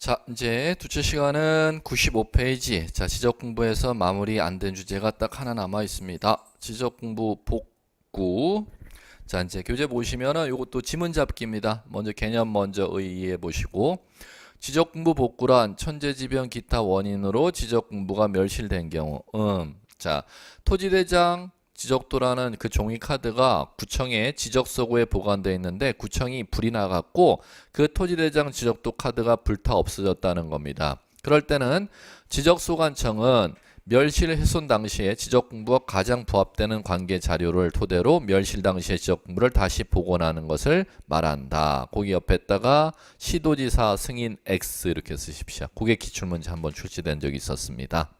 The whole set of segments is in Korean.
자, 이제 두째 시간은 95페이지. 자, 지적 공부에서 마무리 안 된 주제가 딱 하나 남아 있습니다. 지적 공부 복구. 자, 이제 교재 보시면은 요것도 지문 잡기입니다. 먼저 개념 먼저 이해해 보시고. 지적 공부 복구란 천재지변 기타 원인으로 지적 공부가 멸실된 경우. 자, 토지대장 지적도라는 그 종이 카드가 구청의 지적서고에 보관되어 있는데 구청이 불이 나갔고 그 토지대장 지적도 카드가 불타 없어졌다는 겁니다. 그럴 때는 지적소관청은 멸실 훼손 당시에 지적공부와 가장 부합되는 관계 자료를 토대로 멸실 당시의 지적공부를 다시 복원하는 것을 말한다. 거기 옆에다가 시도지사 승인 X 이렇게 쓰십시오. 그게 기출문제 한번 출제된 적이 있었습니다.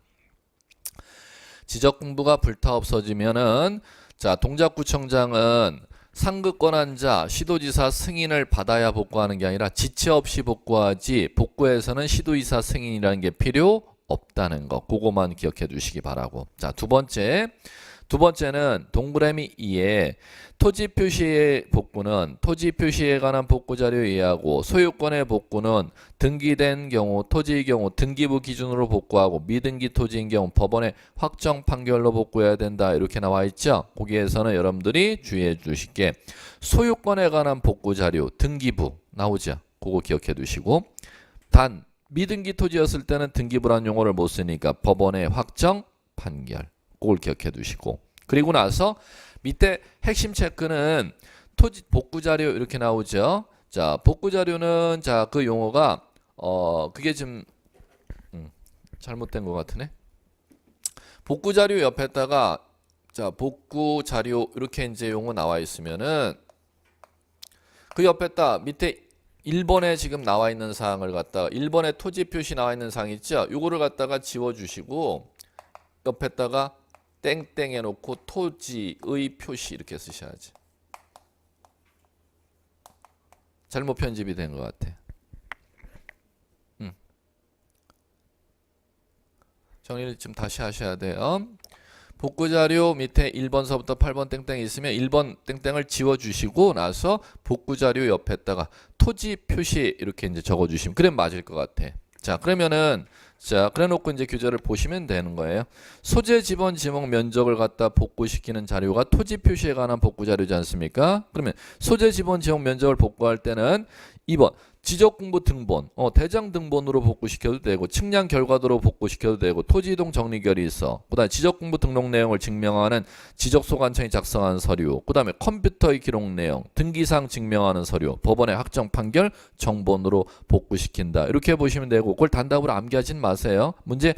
지적 공부가 불타 없어지면은 자, 동작구청장은 상급 권한자 시도지사 승인을 받아야 복구하는 게 아니라 지체 없이 복구하지 복구에서는 시도지사 승인이라는 게 필요 없다는 거. 그거만 기억해 두시기 바라고. 자, 두 번째는 동그라미 2에 토지 표시의 복구는 토지 표시에 관한 복구 자료 이해하고 소유권의 복구는 등기된 경우 토지의 경우 등기부 기준으로 복구하고 미등기 토지인 경우 법원의 확정 판결로 복구해야 된다. 이렇게 나와 있죠. 거기에서는 여러분들이 주의해 주실게 소유권에 관한 복구 자료 등기부 나오죠. 그거 기억해 두시고 단 미등기 토지였을 때는 등기부란 용어를 못 쓰니까 법원의 확정 판결 그걸 기억해 두시고 그리고 나서 밑에 핵심 체크는 토지 복구 자료 이렇게 나오죠. 자, 복구 자료는 자, 그 용어가 그게 좀 잘못된 것 같으네. 복구 자료 옆에다가 자, 복구 자료 이렇게 이제 용어 나와 있으면은 그 옆에다 밑에 1번에 지금 나와 있는 사항을 갖다가 1번에 토지 표시 나와 있는 사항 있죠. 요거를 갖다가 지워 주시고 옆에다가 땡땡 해놓고 토지의 표시 이렇게 쓰셔야지. 잘못 편집이 된 것 같아. 정리를 좀 다시 하셔야 돼요. 복구 자료 밑에 1번서부터 8번 땡땡 있으면 1번 땡땡을 지워주시고 나서 복구 자료 옆에다가 토지 표시 이렇게 이제 적어주시면 그래 맞을 것 같아. 자, 그러면은 자, 그래 놓고 이제 교재를 보시면 되는 거예요. 소재 지번 지목 면적을 갖다 복구시키는 자료가 토지 표시에 관한 복구 자료지 않습니까? 그러면 소재 지번 지목 면적을 복구할 때는 2번 지적공부 등본, 대장 등본으로 복구시켜도 되고 측량 결과도로 복구시켜도 되고 토지이동 정리결이 있어. 그 다음에 지적공부 등록 내용을 증명하는 지적소관청이 작성한 서류, 그 다음에 컴퓨터의 기록 내용, 등기상 증명하는 서류, 법원의 확정 판결 정본으로 복구시킨다. 이렇게 보시면 되고 그걸 단답으로 암기하진 마세요. 문제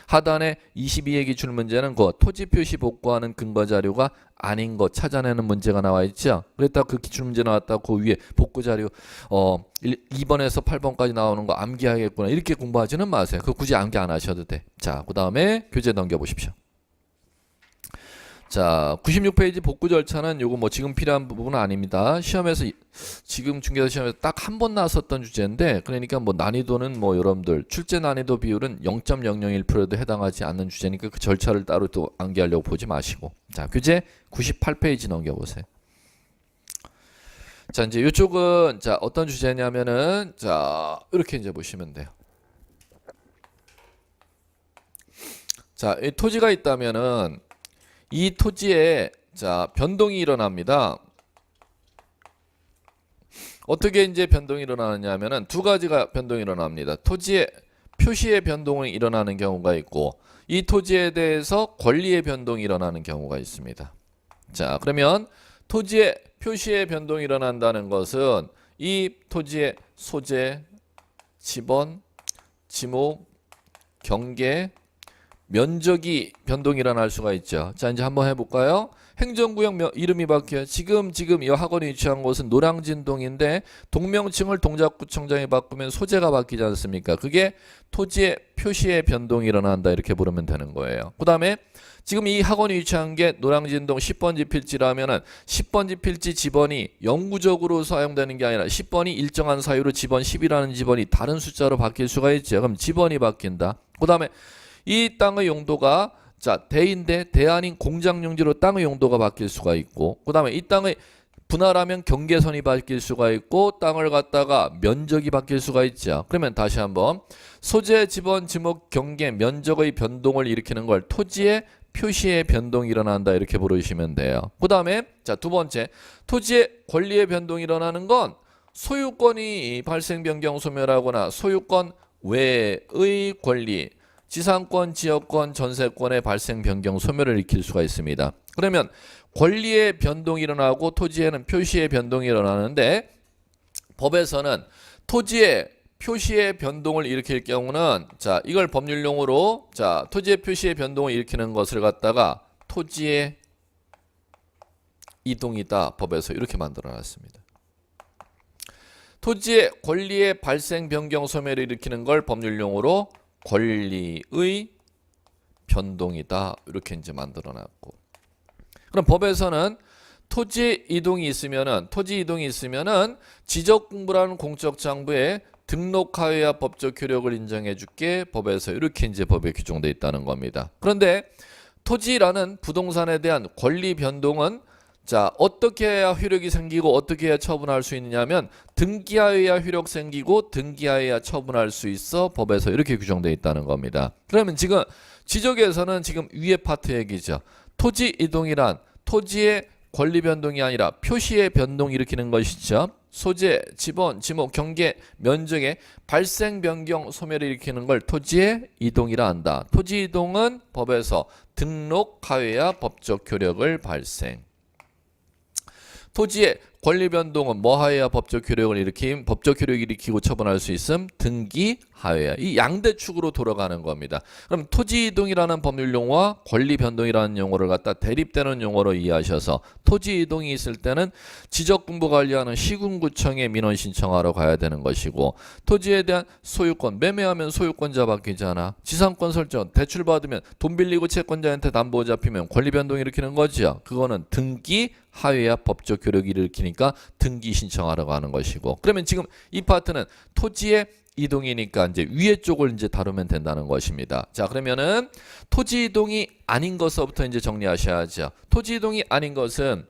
하단에 22의 기출 문제는 그 토지 표시 복구하는 근거 자료가 아닌 거 찾아내는 문제가 나와 있죠. 그랬다 그 기출 문제 나왔다 그 위에 복구 자료 2번에서 8번까지 나오는 거 암기하겠구나 이렇게 공부하지는 마세요. 그거 굳이 암기 안 하셔도 돼. 자, 그 다음에 교재 넘겨 보십시오. 자, 96페이지 복구 절차는 요거 뭐 지금 필요한 부분은 아닙니다. 시험에서 지금 중개사 시험에서 딱 한 번 나왔었던 주제인데 그러니까 뭐 난이도는 뭐 여러분들 출제 난이도 비율은 0.001%도 해당하지 않는 주제니까 그 절차를 따로 또 암기하려고 보지 마시고 자, 교재 98페이지 넘겨보세요. 자, 이제 이쪽은 자, 어떤 주제냐면은 자, 이렇게 이제 보시면 돼요. 자, 이 토지가 있다면은 이 토지에 자, 변동이 일어납니다. 어떻게 이제 변동이 일어나느냐 하면은 두 가지가 변동이 일어납니다. 토지의 표시의 변동이 일어나는 경우가 있고 이 토지에 대해서 권리의 변동이 일어나는 경우가 있습니다. 자, 그러면 토지의 표시의 변동이 일어난다는 것은 이 토지의 소재, 지번, 지목, 경계, 면적이 변동이 일어날 수가 있죠. 자, 이제 한번 해볼까요? 행정구역 이름이 바뀌어요. 지금 이 학원이 위치한 곳은 노량진동인데 동명칭을 동작구청장이 바꾸면 소재가 바뀌지 않습니까? 그게 토지의 표시의 변동이 일어난다 이렇게 부르면 되는 거예요. 그 다음에 지금 이 학원이 위치한 게 노량진동 10번지 필지라면은 10번지 필지 지번이 영구적으로 사용되는 게 아니라 10번이 일정한 사유로 지번 10이라는 지번이 다른 숫자로 바뀔 수가 있죠. 그럼 지번이 바뀐다. 그 다음에 이 땅의 용도가 자, 대인데 대 아닌 공장 용지로 땅의 용도가 바뀔 수가 있고 그 다음에 이 땅의 분할하면 경계선이 바뀔 수가 있고 땅을 갖다가 면적이 바뀔 수가 있죠. 그러면 다시 한번 소재, 지번, 지목, 경계, 면적의 변동을 일으키는 걸 토지의 표시의 변동이 일어난다 이렇게 부르시면 돼요. 그 다음에 자, 두 번째 토지의 권리의 변동이 일어나는 건 소유권이 발생 변경 소멸하거나 소유권 외의 권리 지상권, 지역권, 전세권의 발생 변경 소멸을 일으킬 수가 있습니다. 그러면 권리의 변동이 일어나고 토지에는 표시의 변동이 일어나는데 법에서는 토지의 표시의 변동을 일으킬 경우는 자, 이걸 법률용어로 자, 토지의 표시의 변동을 일으키는 것을 갖다가 토지의 이동이다. 법에서 이렇게 만들어 놨습니다. 토지의 권리의 발생 변경 소멸을 일으키는 걸 법률용어로 권리의 변동이다. 이렇게 이제 만들어 놨고. 그럼 법에서는 토지 이동이 있으면은 지적공부라는 공적 장부에 등록하여야 법적 효력을 인정해 줄게. 법에서 이렇게 이제 법에 규정되어 있다는 겁니다. 그런데 토지라는 부동산에 대한 권리 변동은 자, 어떻게 해야 효력이 생기고 어떻게 해야 처분할 수 있느냐면 등기하여야 효력 생기고 등기하여야 처분할 수 있어. 법에서 이렇게 규정되어 있다는 겁니다. 그러면 지금 지적에서는 지금 위에 파트 얘기죠. 토지 이동이란 토지의 권리 변동이 아니라 표시의 변동을 일으키는 것이죠. 소재, 지번, 지목, 경계, 면적의 발생 변경 소멸을 일으키는 걸 토지의 이동이라 한다. 토지 이동은 법에서 등록하여야 법적 효력을 발생. 토지의 권리 변동은 뭐 하여야 법적 효력을 일으킴? 법적 효력을 일으키고 처분할 수 있음? 등기하여야. 이 양대축으로 돌아가는 겁니다. 그럼 토지 이동이라는 법률 용어와 권리 변동이라는 용어를 갖다 대립되는 용어로 이해하셔서 토지 이동이 있을 때는 지적공부 관리하는 시군구청에 민원 신청하러 가야 되는 것이고 토지에 대한 소유권, 매매하면 소유권자 바뀌잖아. 지상권 설정, 대출 받으면 돈 빌리고 채권자한테 담보 잡히면 권리 변동 일으키는 거죠. 그거는 등기하여야 법적 효력을 일으키니까 등기 신청하러 가는 것이고. 그러면 지금 이 파트는 토지의 이동이니까 이제 위에 쪽을 이제 다루면 된다는 것입니다. 자, 그러면은 토지 이동이 아닌 것부터 이제 정리하셔야죠. 토지 이동이 아닌 것은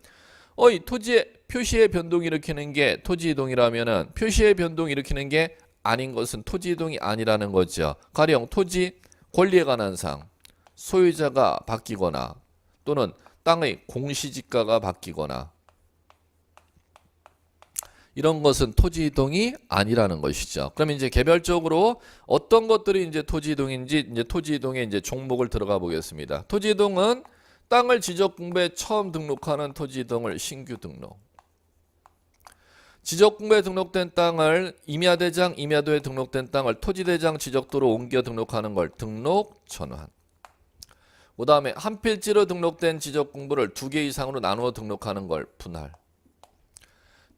이 토지의 표시의 변동 일으키는 게 토지 이동이라면은 표시의 변동 일으키는 게 아닌 것은 토지 이동이 아니라는 거죠. 가령 토지 권리에 관한 사항, 소유자가 바뀌거나 또는 땅의 공시지가가 바뀌거나 이런 것은 토지 이동이 아니라는 것이죠. 그럼 이제 개별적으로 어떤 것들이 이제 토지 이동인지 이제 토지 이동의 이제 종목을 들어가 보겠습니다. 토지 이동은 땅을 지적공부에 처음 등록하는 토지 이동을 신규 등록. 지적공부에 등록된 땅을 임야대장, 임야도에 등록된 땅을 토지대장 지적도로 옮겨 등록하는 걸 등록 전환. 그 다음에 한 필지로 등록된 지적공부를 2개 이상으로 나누어 등록하는 걸 분할.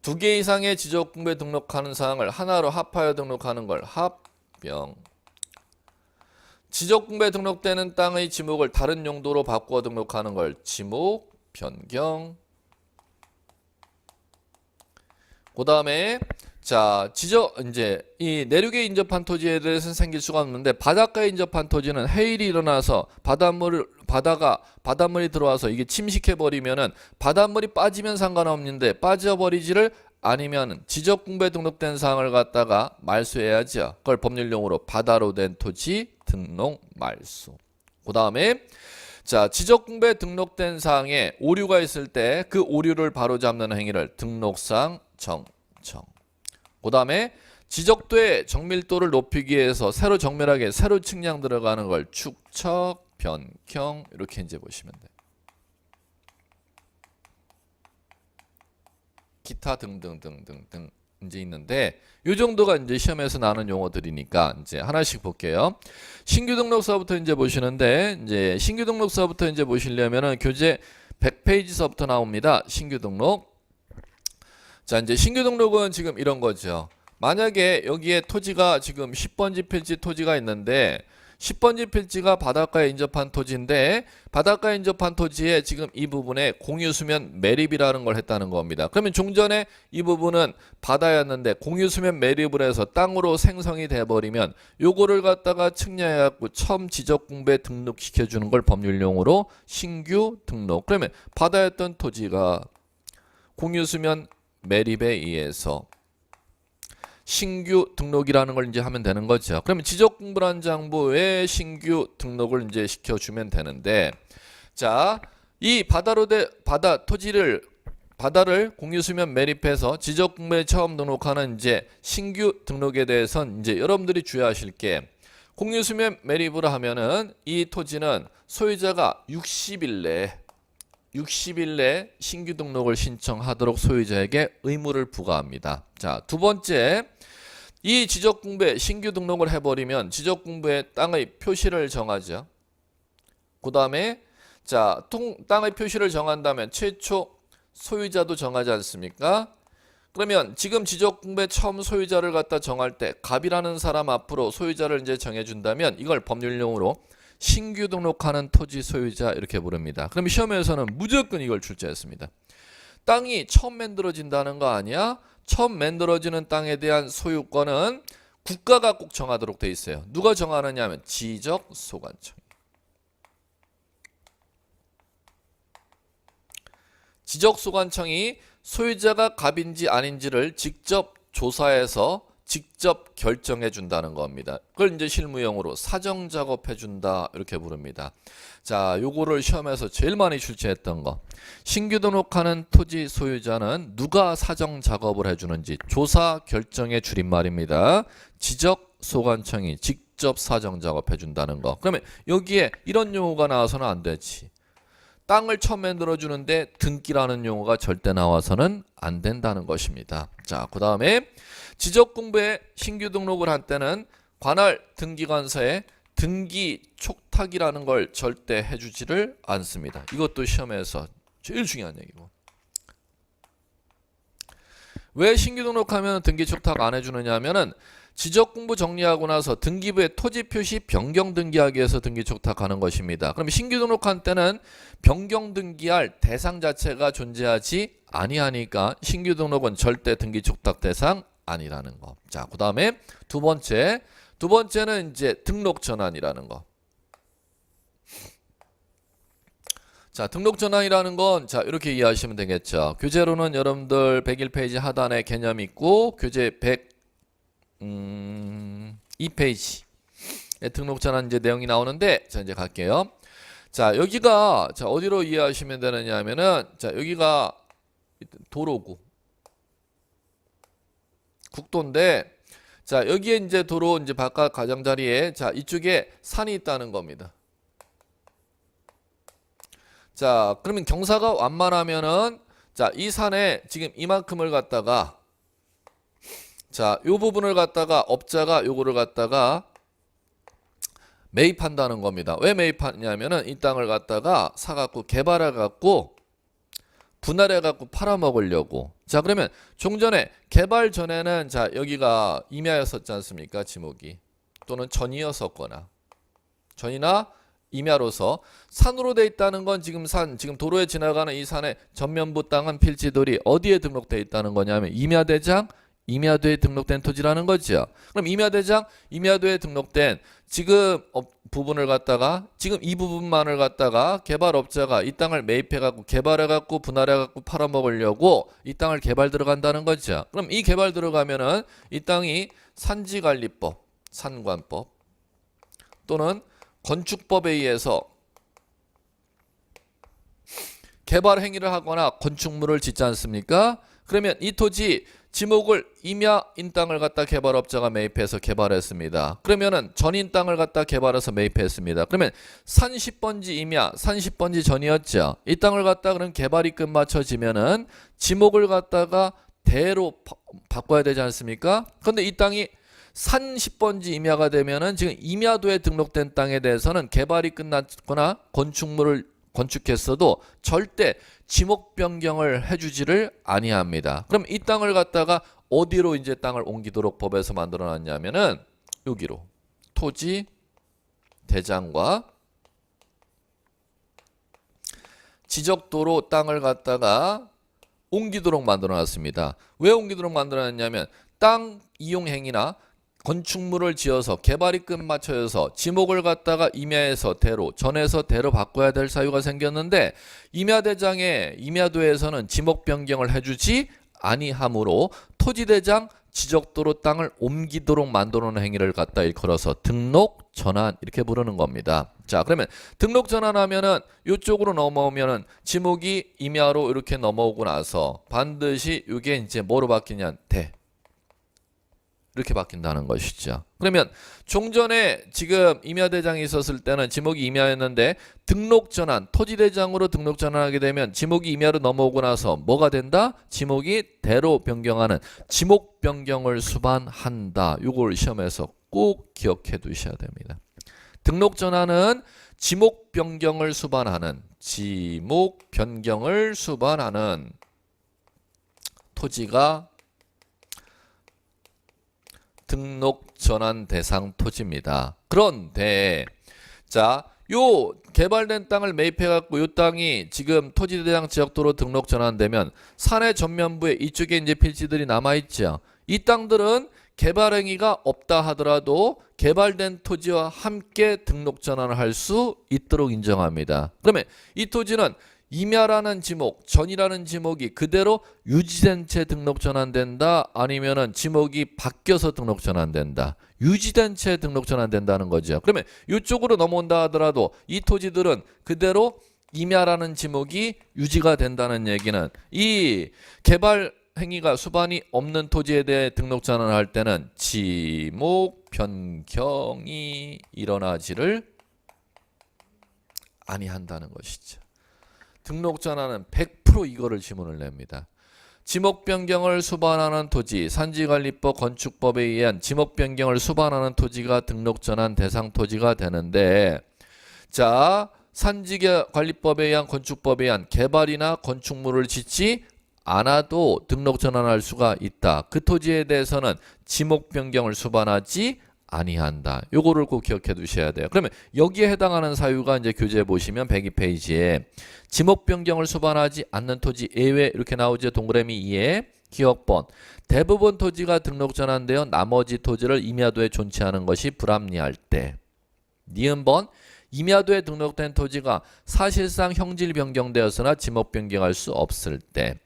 2개 이상의 지적공부에 등록하는 사항을 하나로 합하여 등록하는 걸 합병. 지적공부에 등록되는 땅의 지목을 다른 용도로 바꾸어 등록하는 걸 지목 변경. 그 다음에 자, 이제 이 내륙에 인접한 토지에 대해서는 생길 수가 없는데 바닷가에 인접한 토지는 해일이 일어나서 바닷물이 들어와서 이게 침식해 버리면은 바닷물이 빠지면 상관없는데 빠져버리지를 아니면 지적공부에 등록된 사항을 갖다가 말소해야죠. 그걸 법률용어로 바다로 된 토지 등록 말소. 그 다음에 자, 지적공부에 등록된 사항에 오류가 있을 때 그 오류를 바로잡는 행위를 등록상 정청. 그 다음에 지적도의 정밀도를 높이기 위해서 새로 정밀하게 새로 측량 들어가는 걸 축척, 변경 이렇게 이제 보시면 돼요. 기타 등등등등등 이제 있는데 이 정도가 이제 시험에서 나오는 용어들이니까 이제 하나씩 볼게요. 신규 등록서부터 이제 보시는데 이제 신규 등록서부터 이제 보시려면은 교재 100페이지서부터 나옵니다. 신규 등록. 자, 이제 신규 등록은 지금 이런 거죠. 만약에 여기에 토지가 지금 10번지 필지 토지가 있는데 10번지 필지가 바닷가에 인접한 토지인데 바닷가에 인접한 토지에 지금 이 부분에 공유수면 매립이라는 걸 했다는 겁니다. 그러면 종전에 이 부분은 바다였는데 공유수면 매립을 해서 땅으로 생성이 돼버리면 요거를 갖다가 측량해갖고 처음 지적공부에 등록시켜주는 걸 법률용어로 신규 등록. 그러면 바다였던 토지가 공유수면 매립에 의해서 신규 등록이라는 걸 이제 하면 되는 거죠. 그러면 지적공부란 장부에 신규 등록을 이제 시켜주면 되는데, 자, 이 바다를 공유수면 매립해서 지적공부에 처음 등록하는 이제 신규 등록에 대해서는 이제 여러분들이 주의하실 게, 공유수면 매립을 하면은 이 토지는 소유자가 60일 내 신규 등록을 신청하도록 소유자에게 의무를 부과합니다. 자, 두 번째, 이 지적공부에 신규 등록을 해버리면 지적공부에 땅의 표시를 정하죠. 그 다음에 자, 땅의 표시를 정한다면 최초 소유자도 정하지 않습니까? 그러면 지금 지적공부에 처음 소유자를 갖다 정할 때 갑이라는 사람 앞으로 소유자를 이제 정해준다면 이걸 법률용어로 신규 등록하는 토지 소유자 이렇게 부릅니다. 그럼 시험에서는 무조건 이걸 출제했습니다. 땅이 처음 만들어진다는 거 아니야? 처음 만들어지는 땅에 대한 소유권은 국가가 꼭 정하도록 돼 있어요. 누가 정하느냐 하면 지적소관청. 지적소관청이 소유자가 갑인지 아닌지를 직접 조사해서 직접 결정해 준다는 겁니다. 그걸 이제 실무용어로 사정 작업해 준다 이렇게 부릅니다. 자, 요거를 시험에서 제일 많이 출제했던 거. 신규 등록하는 토지 소유자는 누가 사정 작업을 해 주는지 조사 결정의 줄임말입니다. 지적 소관청이 직접 사정 작업해 준다는 거. 그러면 여기에 이런 용어가 나와서는 안 되지. 땅을 처음 만들어 주는데 등기라는 용어가 절대 나와서는 안 된다는 것입니다. 자, 그다음에 지적공부에 신규 등록을 한 때는 관할 등기관서에 등기 촉탁이라는 걸 절대 해주지를 않습니다. 이것도 시험에서 제일 중요한 얘기고. 왜 신규 등록하면 등기 촉탁 안 해주느냐 하면은 지적공부 정리하고 나서 등기부에 토지 표시 변경 등기하기 위해서 등기 촉탁하는 것입니다. 그럼 신규 등록한 때는 변경 등기할 대상 자체가 존재하지 아니하니까 신규 등록은 절대 등기 촉탁 대상 아니라는 거. 자, 그 다음에 두 번째는 이제 등록 전환이라는 거. 자, 등록 전환이라는 건 자, 이렇게 이해하시면 되겠죠. 교재로는 여러분들 101페이지 하단에 개념 있고 교재 2페이지에 등록 전환 이제 내용이 나오는데, 자, 이제 갈게요. 자, 여기가 자, 어디로 이해하시면 되느냐 하면은 자, 여기가 도로고 국도인데, 자, 여기에 이제 도로 이제 바깥 가장자리에 자, 이쪽에 산이 있다는 겁니다. 자, 그러면 경사가 완만하면은 자, 이 산에 지금 이만큼을 갖다가 자, 요 부분을 갖다가 업자가 요거를 갖다가 매입한다는 겁니다. 왜 매입하냐면은 이 땅을 갖다가 사갖고 개발해갖고 분할해갖고 팔아먹으려고. 자, 그러면 종전에 개발 전에는 자, 여기가 임야였었지 않습니까? 지목이. 또는 전이었었거나. 전이나 임야로서 산으로 돼 있다는 건 지금 지금 도로에 지나가는 이 산의 전면부 땅은 필지돌이 어디에 등록돼 있다는 거냐면 임야대장, 임야도에 등록된 토지라는 거죠. 그럼 임야대장, 임야도에 등록된 지금 부분을 갖다가 지금 이 부분만을 갖다가 개발업자가 이 땅을 매입해갖고 개발해갖고 분할해갖고 팔아먹으려고 이 땅을 개발 들어간다는 거죠. 그럼 이 개발 들어가면은 이 땅이 산지관리법, 산관법 또는 건축법에 의해서 개발 행위를 하거나 건축물을 짓지 않습니까? 그러면 이 토지 지목을 임야인 땅을 갖다 개발업자가 매입해서 개발했습니다. 그러면은 전인 땅을 갖다 개발해서 매입했습니다. 그러면 산 10번지 임야, 산 10번지 전이었죠. 이 땅을 갖다 그럼 개발이 끝마쳐지면은 지목을 갖다가 대로 바꿔야 되지 않습니까? 그런데 이 땅이 산 10번지 임야가 되면은 지금 임야도에 등록된 땅에 대해서는 개발이 끝났거나 건축물을 건축했어도 절대 지목 변경을 해주지를 아니합니다. 그럼 이 땅을 갖다가 어디로 이제 땅을 옮기도록 법에서 만들어놨냐면은 여기로 토지 대장과 지적도로 땅을 갖다가 옮기도록 만들어놨습니다. 왜 옮기도록 만들어놨냐면 땅 이용 행위나 건축물을 지어서 개발이 끝마쳐서 지목을 갖다가 임야에서 대로, 전에서 대로 바꿔야 될 사유가 생겼는데 임야대장의 임야도에서는 지목 변경을 해주지 아니하므로 토지대장 지적도로 땅을 옮기도록 만들어놓은 행위를 갖다 일컬어서 등록 전환 이렇게 부르는 겁니다. 자, 그러면 등록 전환하면은 이쪽으로 넘어오면은 지목이 임야로 이렇게 넘어오고 나서 반드시 이게 이제 뭐로 바뀌냐? 이렇게 바뀐다는 것이죠. 그러면 종전에 지금 임야대장이 있었을 때는 지목이 임야였는데 등록 전환, 토지대장으로 등록 전환하게 되면 지목이 임야로 넘어오고 나서 뭐가 된다? 지목이 대로 변경하는 지목 변경을 수반한다. 이걸 시험에서 꼭 기억해 두셔야 됩니다. 등록 전환은 지목 변경을 수반하는 토지가 등록 전환 대상 토지입니다. 그런데 자, 요 개발된 땅을 매입해 갖고 요 땅이 지금 토지대장 지역도로 등록 전환되면 산의 전면부에 이쪽에 이제 필지들이 남아 있죠. 이 땅들은 개발 행위가 없다 하더라도 개발된 토지와 함께 등록 전환을 할 수 있도록 인정합니다. 그러면 이 토지는 임야라는 지목, 전이라는 지목이 그대로 유지된 채 등록 전환된다, 아니면은 지목이 바뀌어서 등록 전환된다. 유지된 채 등록 전환된다는 거죠. 그러면 이쪽으로 넘어온다 하더라도 이 토지들은 그대로 임야라는 지목이 유지가 된다는 얘기는 이 개발 행위가 수반이 없는 토지에 대해 등록 전환을 할 때는 지목 변경이 일어나지를 아니한다는 것이죠. 등록 전환은 100% 이거를 지문을 냅니다. 지목 변경을 수반하는 토지, 산지관리법 건축법에 의한 지목 변경을 수반하는 토지가 등록 전환 대상 토지가 되는데, 자, 산지관리법에 의한 건축법에 의한 개발이나 건축물을 짓지 않아도 등록 전환할 수가 있다. 그 토지에 대해서는 지목 변경을 수반하지 아니한다. 요거를 꼭 기억해 두셔야 돼요. 그러면 여기에 해당하는 사유가 이제 교재에 보시면 102페이지에 지목 변경을 수반하지 않는 토지 예외 이렇게 나오죠. 동그라미 2에 기억번. 대부분 토지가 등록 전환되어 나머지 토지를 임야도에 존치하는 것이 불합리할 때. 니은번. 임야도에 등록된 토지가 사실상 형질 변경되었으나 지목 변경할 수 없을 때.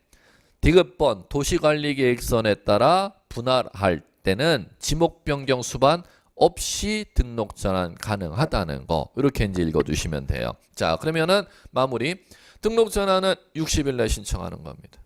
디귿번. 도시관리계획선에 따라 분할할 때는 지목 변경 수반 없이 등록 전환 가능하다는 거 이렇게 이제 읽어두시면 돼요. 자, 그러면은 마무리. 등록 전환은 60일 내 신청하는 겁니다.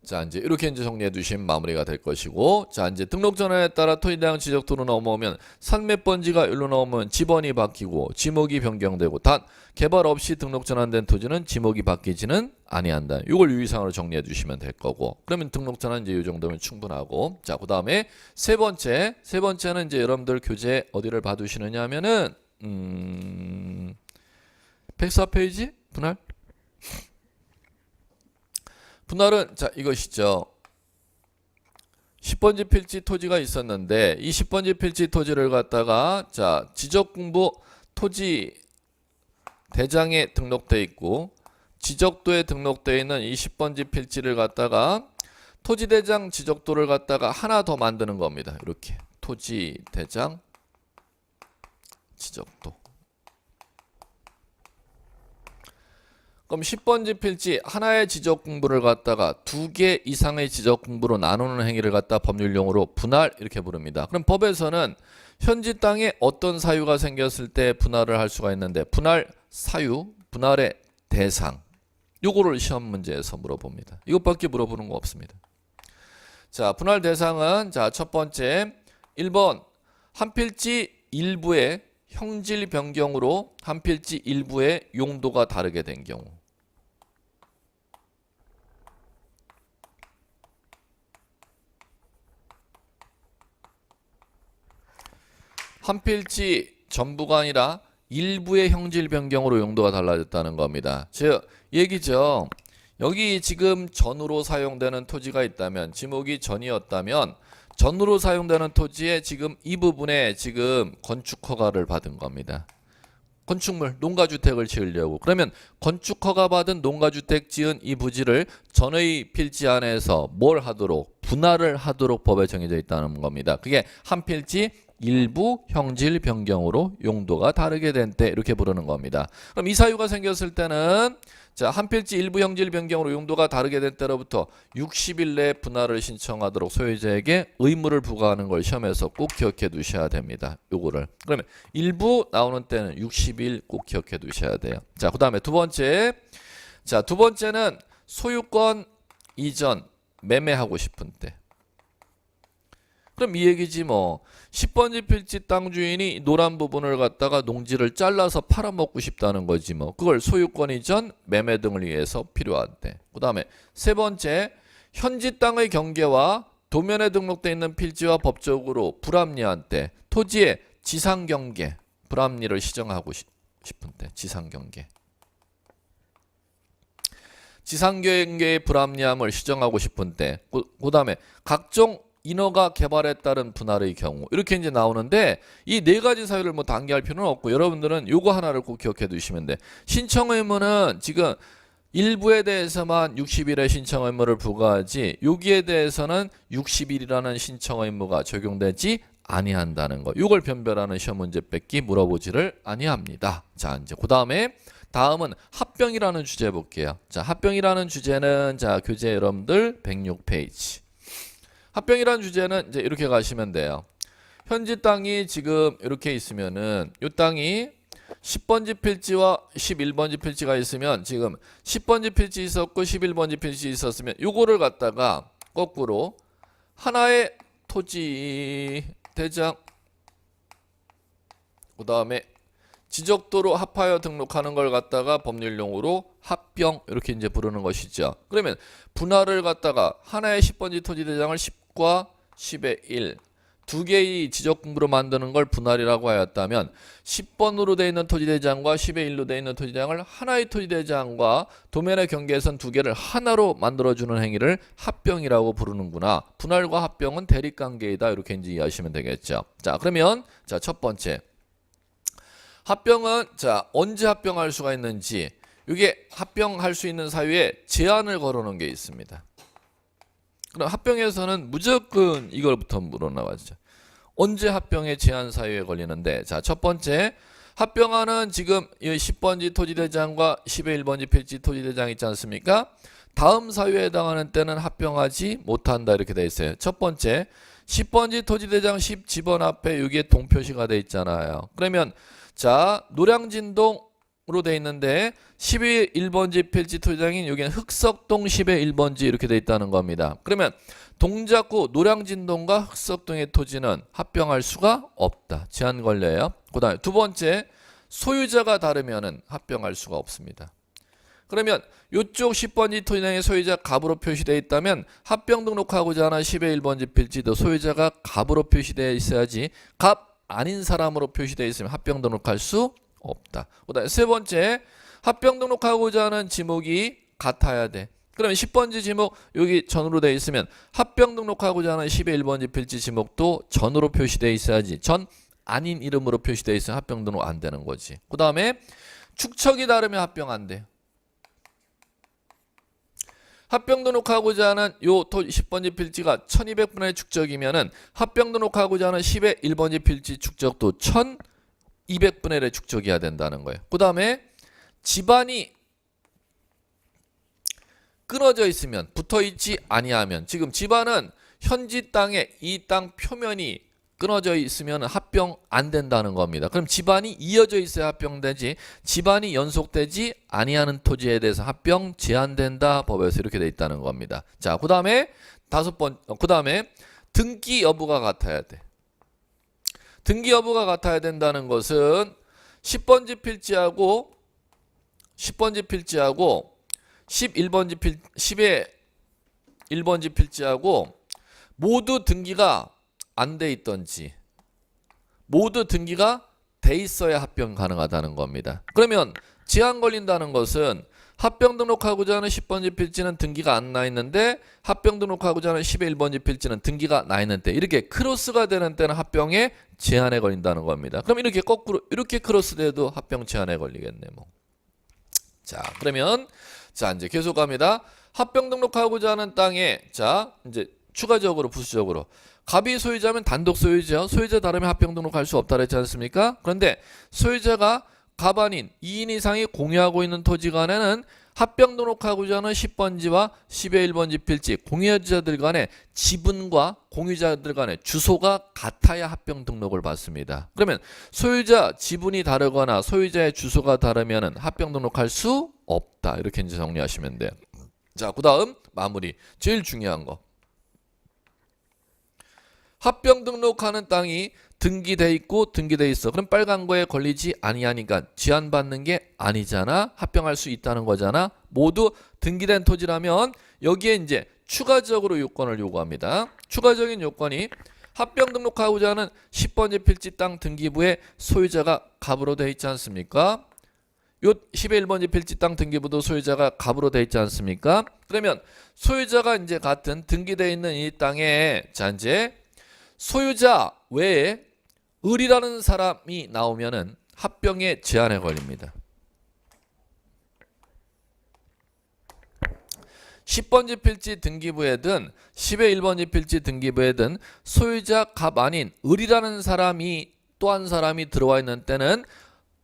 자, 이제 이렇게 이제 정리해 두시면 마무리가 될 것이고, 자, 이제 등록 전환에 따라 토지대장 지적도로 넘어오면 산맥 번지가 일로 넘으면 지번이 바뀌고 지목이 변경되고, 단 개발 없이 등록 전환된 토지는 지목이 바뀌지는 아니한다. 이걸 유의사항으로 정리해 주시면 될 거고, 그러면 등록 전환 이제 이 정도면 충분하고, 자, 그다음에 세 번째는 이제 여러분들 교재 어디를 봐두시느냐 하면은 104페이지 분할. 분할은 자 이것이죠. 10번지 필지 토지가 있었는데 이 10번지 필지 토지를 갖다가 자 지적공부 토지 대장에 등록돼 있고 지적도에 등록돼 있는 이 10번지 필지를 갖다가 토지 대장 지적도를 갖다가 하나 더 만드는 겁니다. 이렇게 토지 대장 지적도. 그럼 10번지 필지 하나의 지적 공부를 갖다가 2개 이상의 지적 공부로 나누는 행위를 갖다 법률용어로 분할 이렇게 부릅니다. 그럼 법에서는 현지 땅에 어떤 사유가 생겼을 때 분할을 할 수가 있는데 분할 사유, 분할의 대상 요거를 시험 문제에서 물어봅니다. 이것밖에 물어보는 거 없습니다. 자, 분할 대상은 자, 첫 번째 1번 한 필지 일부의 형질 변경으로 한 필지 일부의 용도가 다르게 된 경우. 한 필지 전부가 아니라 일부의 형질 변경으로 용도가 달라졌다는 겁니다. 즉 얘기죠. 여기 지금 전으로 사용되는 토지가 있다면, 지목이 전이었다면 전으로 사용되는 토지에 지금 이 부분에 지금 건축 허가를 받은 겁니다. 건축물, 농가주택을 지으려고. 그러면 건축 허가 받은 농가주택 지은 이 부지를 전의 필지 안에서 뭘 하도록? 분할을 하도록 법에 정해져 있다는 겁니다. 그게 한 필지 일부 형질 변경으로 용도가 다르게 된 때 이렇게 부르는 겁니다. 그럼 이 사유가 생겼을 때는 자, 한 필지 일부 형질 변경으로 용도가 다르게 된 때로부터 60일 내에 분할을 신청하도록 소유자에게 의무를 부과하는 걸 시험에서 꼭 기억해 두셔야 됩니다. 요거를. 그러면 일부 나오는 때는 60일 꼭 기억해 두셔야 돼요. 자, 그다음에 두 번째. 자, 두 번째는 소유권 이전 매매하고 싶은 때. 그럼 이 얘기지 뭐. 10번지 필지 땅 주인이 노란 부분을 갖다가 농지를 잘라서 팔아먹고 싶다는 거지 뭐. 그걸 소유권 이전 매매 등을 위해서 필요한데. 그 다음에 세 번째, 현지 땅의 경계와 도면에 등록되어 있는 필지와 법적으로 불합리한 때, 토지의 지상 경계 불합리를 시정하고 싶은 때, 지상 경계. 지상경계의 불합리함을 시정하고 싶은 때, 그 다음에 각종 인허가 개발에 따른 분할의 경우 이렇게 이제 나오는데 이 네 가지 사유를 뭐 단계할 필요는 없고 여러분들은 요거 하나를 꼭 기억해 두시면 돼. 신청 의무는 지금 일부에 대해서만 60일의 신청 의무를 부과하지 여기에 대해서는 60일이라는 신청 의무가 적용되지 아니한다는 거. 이걸 변별하는 시험 문제 뺏기 물어보지를 아니합니다. 자, 이제 그다음에 다음은 합병이라는 주제 볼게요. 자, 합병이라는 주제는 자, 교재 여러분들 106페이지. 합병이라는 주제는 이제 이렇게 가시면 돼요. 현지 땅이 지금 이렇게 있으면은 이 땅이 10번지 필지와 11번지 필지가 있으면 지금 10번지 필지 있었고 11번지 필지 있었으면 요거를 갖다가 거꾸로 하나의 토지 대장 그 다음에 지적도로 합하여 등록하는 걸 갖다가 법률용어로 합병 이렇게 이제 부르는 것이죠. 그러면 분할을 갖다가 하나의 10번지 토지 대장을 10과 10의 1 두 개의 지적분부로 만드는 걸 분할이라고 하였다면 10번으로 되어 있는 토지 대장과 10의 1로 되어 있는 토지 대장을 하나의 토지 대장과 도면의 경계에선 두 개를 하나로 만들어주는 행위를 합병이라고 부르는구나. 분할과 합병은 대립관계이다. 이렇게 이제 이해하시면 되겠죠. 자, 그러면 자, 첫 번째. 합병은 자, 언제 합병할 수가 있는지 이게 합병할 수 있는 사유에 제한을 걸어놓은 게 있습니다. 그럼 합병에서는 무조건 이걸부터 물어나가죠. 언제 합병의 제한 사유에 걸리는데 자, 첫 번째 합병하는 지금 10번지 토지대장과 10의 1번지 필지 토지대장 있지 않습니까? 다음 사유에 해당하는 때는 합병하지 못한다 이렇게 돼 있어요. 첫 번째 10번지 토지대장 10 집원 앞에 여기에 동표시가 돼 있잖아요. 그러면 자, 노량진동으로 돼 있는데 10의 1번지 필지 토지장인 여기는 흑석동 10의 1번지 이렇게 돼 있다는 겁니다. 그러면 동작구 노량진동과 흑석동의 토지는 합병할 수가 없다. 제한 걸려요. 그 다음에 두 번째 소유자가 다르면은 합병할 수가 없습니다. 그러면 이쪽 10번지 토지장의 소유자 갑으로 표시되어 있다면 합병 등록하고자 하는 10의 1번지 필지도 소유자가 갑으로 표시되어 있어야지 갑 아닌 사람으로 표시되어 있으면 합병 등록할 수 없다. 그다음에 세 번째 합병 등록하고자 하는 지목이 같아야 돼. 그러면 10번지 지목 여기 전으로 되어 있으면 합병 등록하고자 하는 10의 1번지 필지 지목도 전으로 표시되어 있어야지. 전 아닌 이름으로 표시되어 있으면 합병 등록 안 되는 거지. 그 다음에 축척이 다르면 합병 안 돼. 합병 등록하고자 하는 요 10번지 필지가 1200분의 축적이면은 합병 등록하고자 하는 10의 1번지 필지 축적도 1200분의 1의 축적이어야 된다는 거예요. 그 다음에 집안이 끊어져 있으면 붙어 있지 아니하면 지금 집안은 현지 땅에 이 땅 표면이 끊어져 있으면 합병 안 된다는 겁니다. 그럼 집안이 이어져 있어야 합병되지 집안이 연속되지 아니하는 토지에 대해서 합병 제한된다 법에서 이렇게 돼 있다는 겁니다. 자, 그다음에 그다음에 등기 여부가 같아야 돼. 등기 여부가 같아야 된다는 것은 10번지 필지하고 10의 1번지 필지하고 모두 등기가 안 돼 있던지 모두 등기가 돼 있어야 합병 가능하다는 겁니다. 그러면 제한 걸린다는 것은 합병 등록하고자 하는 10번지 필지는 등기가 안 나 있는데 합병 등록하고자 하는 10의 1번지 필지는 등기가 나 있는 때 이렇게 크로스가 되는 때는 합병에 제한에 걸린다는 겁니다. 그럼 이렇게 거꾸로 이렇게 크로스 돼도 합병 제한에 걸리겠네 뭐. 자, 그러면 자, 이제 계속 갑니다. 합병 등록하고자 하는 땅에 자, 이제 추가적으로 부수적으로 갑이 소유자면 단독 소유죠. 소유자 다르면 합병 등록할 수 없다 그랬지 않습니까? 그런데 소유자가 갑 아닌 2인 이상이 공유하고 있는 토지 간에는 합병 등록하고자 하는 10번지와 10의 1번지 필지 공유자들 간의 지분과 공유자들 간의 주소가 같아야 합병 등록을 받습니다. 그러면 소유자 지분이 다르거나 소유자의 주소가 다르면 합병 등록할 수 없다. 이렇게 이제 정리하시면 돼요. 자, 그 다음 마무리. 제일 중요한 거. 합병 등록하는 땅이 등기돼 있고 등기돼 있어. 그럼 빨간 거에 걸리지 아니하니까 제한받는 게 아니잖아. 합병할 수 있다는 거잖아. 모두 등기된 토지라면 여기에 이제 추가적으로 요건을 요구합니다. 추가적인 요건이 합병 등록하고자 하는 10번지 필지 땅 등기부에 소유자가 갑으로 돼 있지 않습니까? 요 10의 1번지 필지 땅 등기부도 소유자가 갑으로 돼 있지 않습니까? 그러면 소유자가 이제 같은 등기돼 있는 이 땅에 자 이제 소유자 외에 을이라는 사람이 나오면은 합병의 제한에 걸립니다. 10번지 필지 등기부에든 10의 1번지 필지 등기부에든 소유자 갑 아닌 을이라는 사람이 또 한 사람이 들어와 있는 때는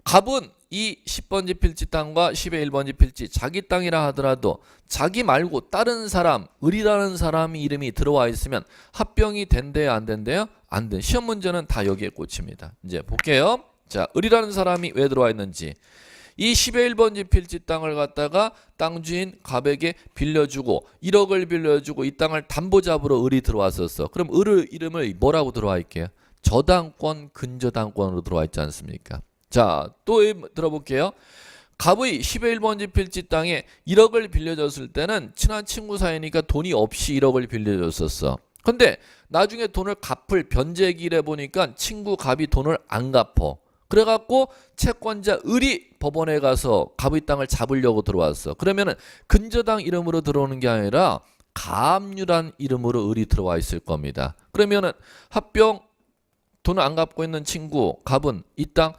갑은 이 10번지 필지 땅과 10의 1번지 필지 자기 땅이라 하더라도 자기 말고 다른 사람 을이라는 사람이 이름이 들어와 있으면 합병이 된대요 안 된대요? 안 돼. 시험 문제는 다 여기에 꽂힙니다. 이제 볼게요. 자, 을이라는 사람이 왜 들어와 있는지. 이 10의 1번지 필지 땅을 갖다가 땅 주인 갑에게 빌려주고 1억을 빌려주고 이 땅을 담보잡으로 을이 들어왔었어. 그럼 을의 이름을 뭐라고 들어와 있게요? 저당권 근저당권으로 들어와 있지 않습니까? 자, 또 들어볼게요. 갑의 10의 1번지 필지 땅에 1억을 빌려줬을 때는 친한 친구 사이니까 돈이 없이 1억을 빌려줬었어. 근데 나중에 돈을 갚을 변제기일에 보니까 친구 갑이 돈을 안 갚어. 그래갖고 채권자 을이 법원에 가서 갑의 땅을 잡으려고 들어왔어. 그러면은 근저당 이름으로 들어오는 게 아니라 가압류란 이름으로 을이 들어와 있을 겁니다. 그러면은 합병 돈을 안 갚고 있는 친구 갑은 이 땅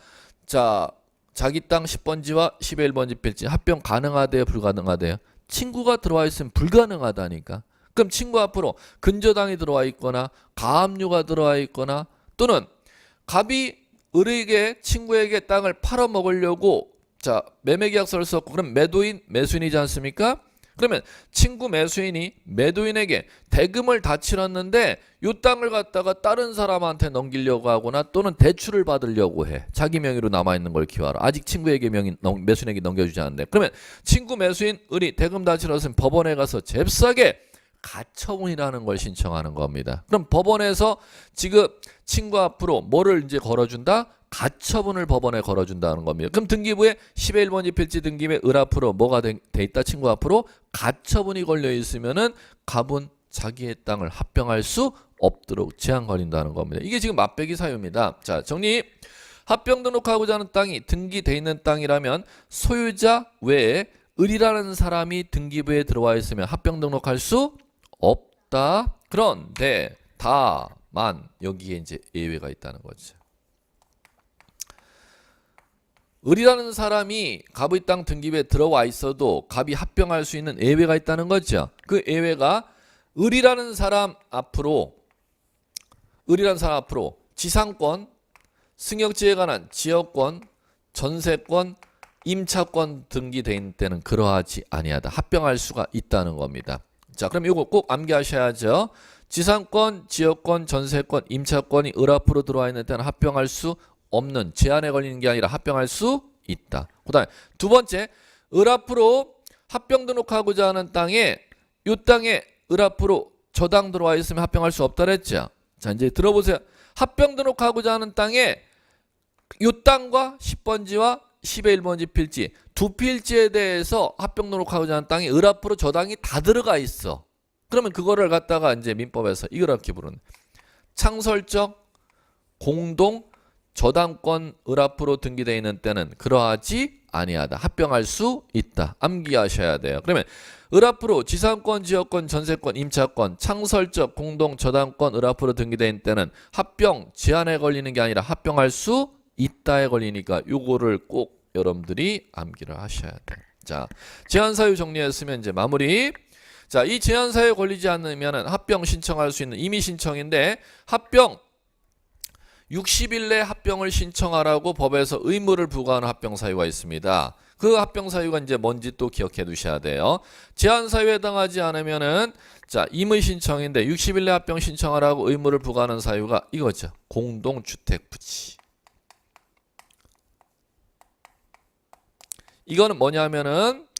자 자기 땅 10번지와 10의 1번지 필지 합병 가능하대요 불가능하대요? 친구가 들어와 있으면 불가능하다니까. 그럼 친구 앞으로 근저당이 들어와 있거나 가압류가 들어와 있거나 또는 갑이 을에게 친구에게 땅을 팔아먹으려고 자 매매계약서를 썼고 그럼 매도인 매수인이지 않습니까? 그러면 친구 매수인이 매도인에게 대금을 다 치렀는데 이 땅을 갖다가 다른 사람한테 넘기려고 하거나 또는 대출을 받으려고 해. 자기 명의로 남아있는 걸 기하라. 아직 친구에게 매수인에게 넘겨주지 않는데 그러면 친구 매수인 을이 대금 다 치렀으면 법원에 가서 잽싸게 가처분이라는 걸 신청하는 겁니다. 그럼 법원에서 지금 친구 앞으로 뭐를 이제 걸어준다? 가처분을 법원에 걸어준다는 겁니다. 그럼 등기부에 10의 1번지 필지 등기부에 을 앞으로 뭐가 돼 있다? 친구 앞으로 가처분이 걸려 있으면은 갑은 자기의 땅을 합병할 수 없도록 제한 걸린다는 겁니다. 이게 지금 맞배기 사유입니다. 자, 정리. 합병 등록하고자 하는 땅이 등기돼 있는 땅이라면 소유자 외에 을이라는 사람이 등기부에 들어와 있으면 합병 등록할 수 없다. 그런데 다만 여기에 이제 예외가 있다는 거죠. 을이라는 사람이 갑의 땅 등기부에 들어와 있어도 갑이 합병할 수 있는 예외가 있다는 거죠. 그 예외가 을이라는 사람 앞으로 지상권, 승역지에 관한 지역권, 전세권, 임차권 등기돼 있는 때는 그러하지 아니하다. 합병할 수가 있다는 겁니다. 자, 그럼 이거 꼭 암기하셔야죠. 지상권, 지역권, 전세권, 임차권이 을 앞으로 들어와 있는 때는 합병할 수 없는 제한에 걸리는 게 아니라 합병할 수 있다. 그 다음에 두 번째, 을 앞으로 합병 등록하고자 하는 땅에 이 땅에 을 앞으로 저당 들어와 있으면 합병할 수 없다 그랬죠. 자, 이제 들어보세요. 합병 등록하고자 하는 땅에 이 땅과 10번지와 10의 1번지 필지 두 필지에 대해서 합병 등록하고자 하는 땅에 을 앞으로 저당이 다 들어가 있어. 그러면 그거를 갖다가 이제 민법에서 이렇게 부르는 창설적 공동 저당권 을 앞으로 등기되어 있는 때는 그러하지 아니하다. 합병할 수 있다. 암기하셔야 돼요. 그러면 을 앞으로 지상권, 지역권, 전세권, 임차권, 창설적 공동 저당권 을 앞으로 등기되어 있는 때는 합병 제한에 걸리는 게 아니라 합병할 수 있다에 걸리니까 요거를 꼭 여러분들이 암기를 하셔야 돼요. 자, 제한 사유 정리했으면 이제 마무리. 자, 이 제한 사유에 걸리지 않으면 합병 신청할 수 있는 임의 신청인데 합병 60일 내 합병을 신청하라고 법에서 의무를 부과하는 합병 사유가 있습니다. 그 합병 사유가 이제 뭔지 또 기억해 두셔야 돼요. 제한 사유에 해당하지 않으면은 자, 임의 신청인데 60일 내 합병 신청하라고 의무를 부과하는 사유가 이거죠. 공동주택 부지. 이거는 뭐냐면은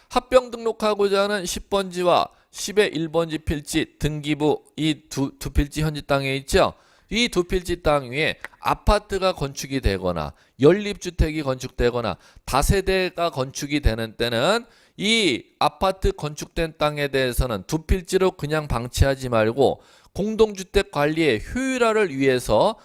합병 등록하고자 하는 10번지와 10의 1번지 필지 등기부 이 두 필지 현지 땅에 있죠. 이 두 필지 땅 위에 아파트가 건축이 되거나 연립주택이 건축되거나 다세대가 건축이 되는 때는 이 아파트 건축된 땅에 대해서는 두 필지로 그냥 방치하지 말고 공동주택 관리의 효율화를 위해서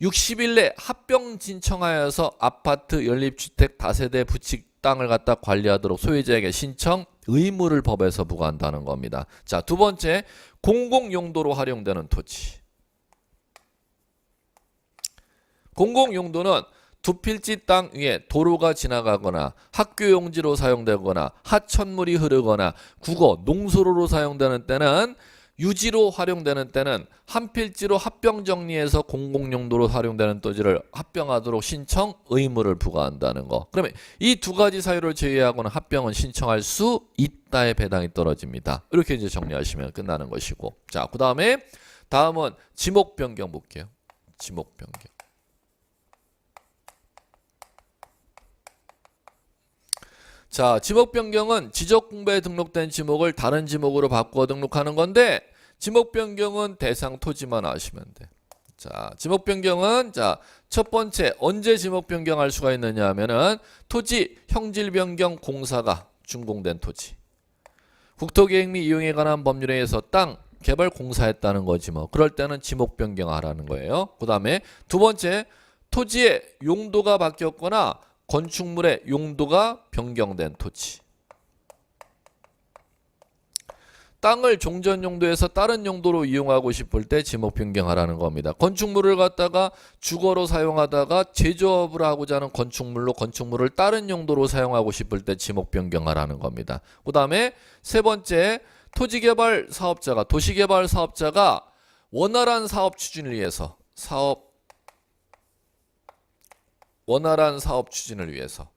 60일 내 합병 신청하여서 아파트 연립주택 다세대 부칙 땅을 갖다 관리하도록 소유자에게 신청 의무를 법에서 부과한다는 겁니다. 자, 두 번째, 공공용도로 활용되는 토지. 공공용도는 두 필지 땅 위에 도로가 지나가거나 학교용지로 사용되거나 하천물이 흐르거나 국어, 농수로로 사용되는 때는 유지로 활용되는 때는 한 필지로 합병 정리해서 공공용도로 활용되는 토지를 합병하도록 신청 의무를 부과한다는 거. 그러면 이 두 가지 사유를 제외하고는 합병은 신청할 수 있다에 배당이 떨어집니다. 이렇게 이제 정리하시면 끝나는 것이고. 자, 다음은 지목 변경 볼게요. 지목 변경. 자, 지목 변경은 지적 공부에 등록된 지목을 다른 지목으로 바꾸어 등록하는 건데 지목 변경은 대상 토지만 아시면 돼. 자, 지목 변경은 자, 첫 번째 언제 지목 변경할 수가 있느냐 하면은 토지 형질 변경 공사가 준공된 토지. 국토계획 및 이용에 관한 법률에 의해서 땅 개발 공사했다는 거지 뭐. 그럴 때는 지목 변경하라는 거예요. 그다음에 두 번째 토지의 용도가 바뀌었거나 건축물의 용도가 변경된 토지. 땅을 종전 용도에서 다른 용도로 이용하고 싶을 때 지목 변경하라는 겁니다. 건축물을 갖다가 주거로 사용하다가 제조업을 하고자 하는 건축물을 다른 용도로 사용하고 싶을 때 지목 변경하라는 겁니다. 그 다음에 세 번째, 토지개발 사업자가 도시개발 사업자가 원활한 사업 추진을 위해서 원활한 사업 추진을 위해서